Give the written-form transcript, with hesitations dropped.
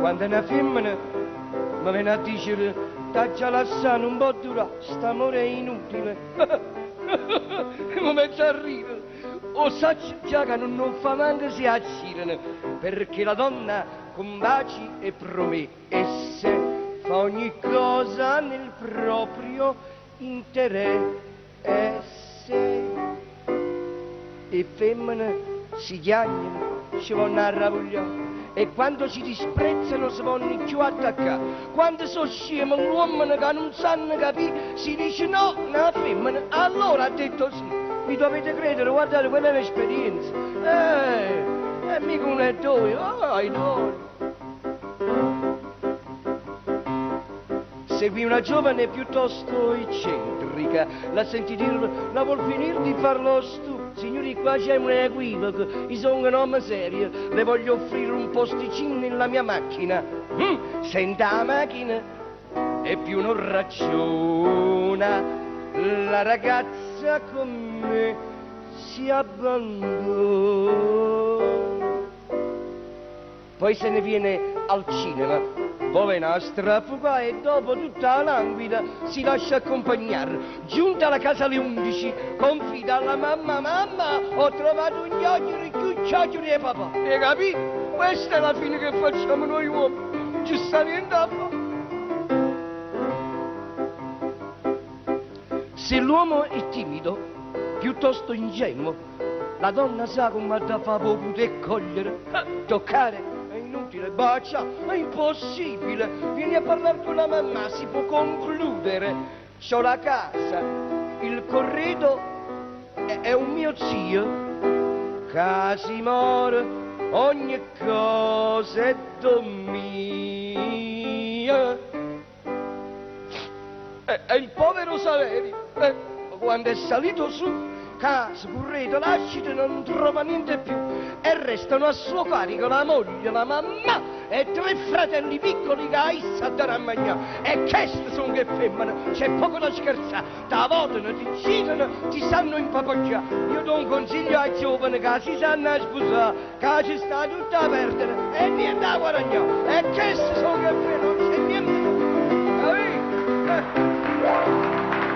quando una femmina mi viene a dire taggia lasciare un po' dura, st'amore è inutile. Mi metto a ridere. O sacci già che non fa manco si aggirano, perché la donna con baci e promesse fa ogni cosa nel proprio interesse. E femmine si chiagnano, ci vanno a ravogliare. E quando ci disprezzano si vanno più attaccare. Quando sono scemo l'uomo che non sanno capire, si dice no, una femmina. Allora ha detto sì. Mi dovete credere, guardate, quella è un'esperienza. È mica un ettoio, i doni. Seguì una giovane piuttosto eccentrica, la sentì dire, la vuol finire di farlo stu. Signori, qua c'è un equivoco, io sono un uomo serio, le voglio offrire un posticino nella mia macchina. Senta la macchina e più non ragiona, la ragazza con me si abbandona. Poi se ne viene al cinema, dove una strafuga e dopo tutta la languida si lascia accompagnare. Giunta alla casa alle 11, confida alla mamma, mamma, ho trovato un chiocciolo, più chioccioli e papà. E capito? Questa è la fine che facciamo noi uomini. Ci sta niente a fare. Se l'uomo è timido, piuttosto ingenuo, la donna sa come da fa poter cogliere, toccare. Inutile, bacia, è impossibile. Vieni a parlare con la mamma, si può concludere. C'ho la casa, il corredo è un mio zio. Casimoro, ogni cosa è mia. È il povero Saverio, quando è salito su, casa, corredo, lascito, non trova niente più. E restano a suo carico la moglie, la mamma e 3 fratelli piccoli che hai a dare a mangiare. E queste sono che femmine, c'è poco da scherzare. T'avotano, ti girano, ti sanno impapaggiare. Io do un consiglio ai giovani che si sanno a sposare, che ci sta tutta a perdere e niente da guadagnare. E queste sono che femmine, non c'è niente. Capito?